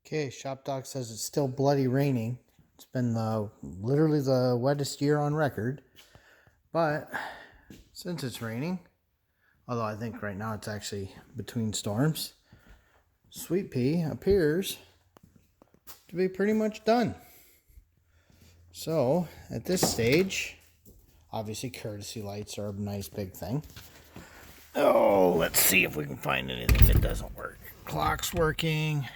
Okay, ShopDog says it's still bloody raining. It's been literally the wettest year on record. But since it's raining, although I think right now it's actually between storms, Sweet Pea appears to be pretty much done. So at this stage, obviously courtesy lights are a nice big thing. Oh, let's see if we can find anything that doesn't work. Clock's working.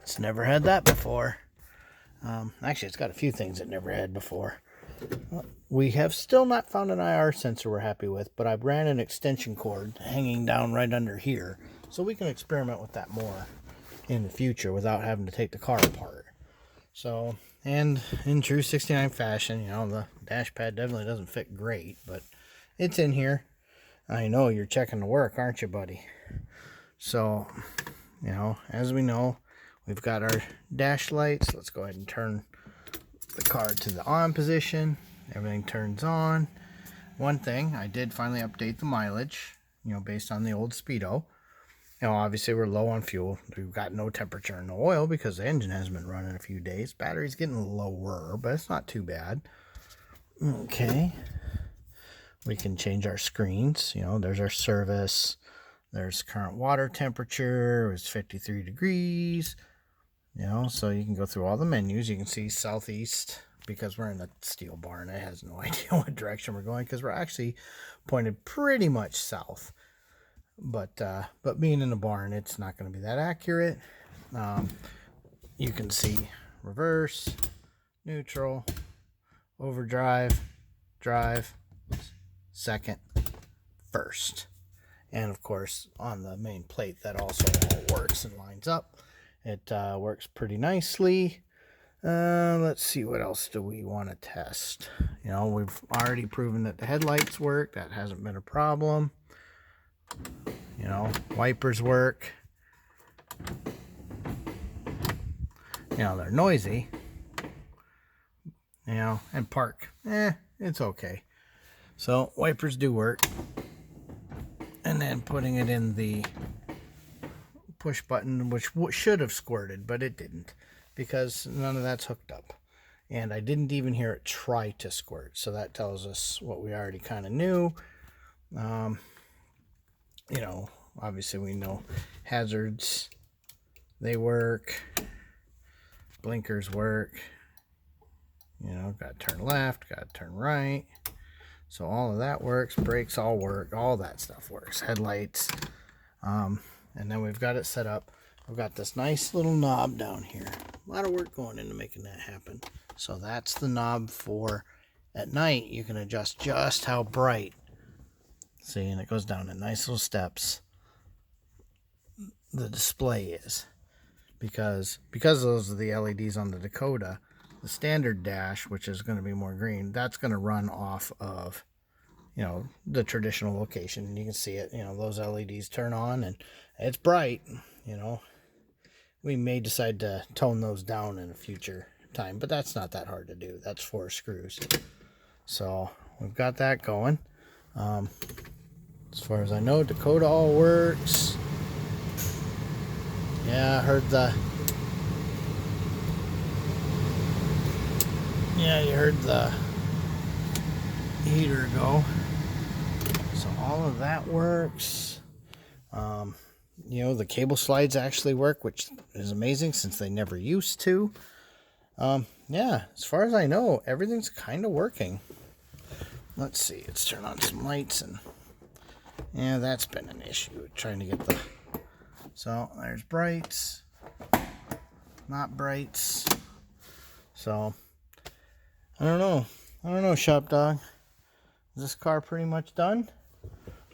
It's never had that before. Actually, it's got a few things it never had before. We have still not found an IR sensor we're happy with, but I ran an extension cord hanging down right under here, so we can experiment with that more in the future without having to take the car apart. So, and in true 69 fashion, you know, the dash pad definitely doesn't fit great, but it's in here. I know you're checking the work, aren't you, buddy? So, you know, as we know, we've got our dash lights. Let's go ahead and turn the car to the on position. Everything turns on. One thing, I did finally update the mileage, you know, based on the old Speedo. You know, obviously we're low on fuel. We've got no temperature and no oil because the engine hasn't been running a few days. Battery's getting lower, but it's not too bad. Okay. We can change our screens. You know, there's our service. There's current water temperature. It's 53 degrees. You know, so you can go through all the menus. You can see southeast because we're in a steel barn. It has no idea what direction we're going because we're actually pointed pretty much south. But being in a barn, it's not going to be that accurate. You can see reverse, neutral, overdrive, drive, second, first. And of course, on the main plate, that also all works and lines up. It works pretty nicely. Let's see, what else do we want to test? You know, we've already proven that the headlights work. That hasn't been a problem. You know, wipers work. You know, they're noisy. You know, and park. It's okay. So, wipers do work. And then putting it in the push button, which should have squirted, but it didn't because none of that's hooked up. And I didn't even hear it try to squirt. So that tells us what we already kind of knew. You know, obviously we know hazards, they work. Blinkers work. You know, got to turn left, got to turn right. So all of that works. Brakes all work. All that stuff works. Headlights. And then we've got it set up. We've got this nice little knob down here. A lot of work going into making that happen. So that's the knob for at night. You can adjust just how bright. See, and it goes down in nice little steps. The display is. Because those are the LEDs on the Dakota, the standard dash, which is going to be more green, that's going to run off of, you know, the traditional location. And you can see it, you know, those LEDs turn on and it's bright. You know, we may decide to tone those down in a future time, but that's not that hard to do. That's 4 screws. So we've got that going. As far as I know, Dakota all works. Yeah, I heard you heard the heater go. So all of that works. You know, the cable slides actually work, which is amazing since they never used to. Yeah, as far as I know, everything's kind of working. Let's see, let's turn on some lights, and yeah, that's been an issue, trying to get the... So, there's brights, not brights. So, I don't know, ShopDog. Is this car pretty much done?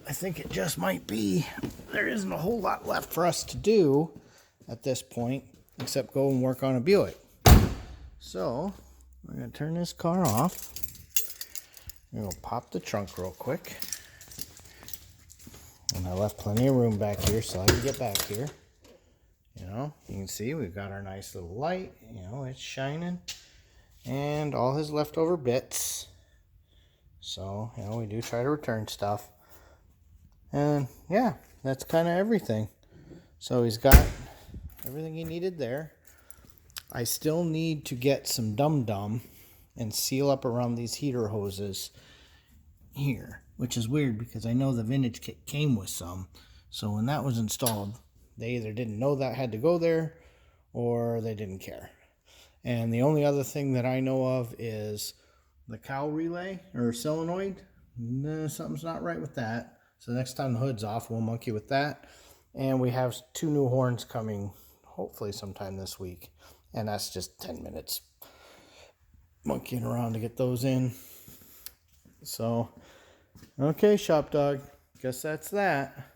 I think it just might be. There isn't a whole lot left for us to do at this point, except go and work on a Buick. So, we're going to turn this car off. We're going to pop the trunk real quick. And I left plenty of room back here so I can get back here. You know, you can see we've got our nice little light. You know, it's shining. And all his leftover bits. So, you know, we do try to return stuff. And, yeah, that's kind of everything. So he's got everything he needed there. I still need to get some dum-dum and seal up around these heater hoses here, which is weird because I know the vintage kit came with some. So when that was installed, they either didn't know that had to go there or they didn't care. And the only other thing that I know of is the cowl relay or solenoid. Something's not right with that. So next time the hood's off, we'll monkey with that. And we have 2 new horns coming hopefully sometime this week. And that's just 10 minutes monkeying around to get those in. So, okay, Shop Dog. Guess that's that.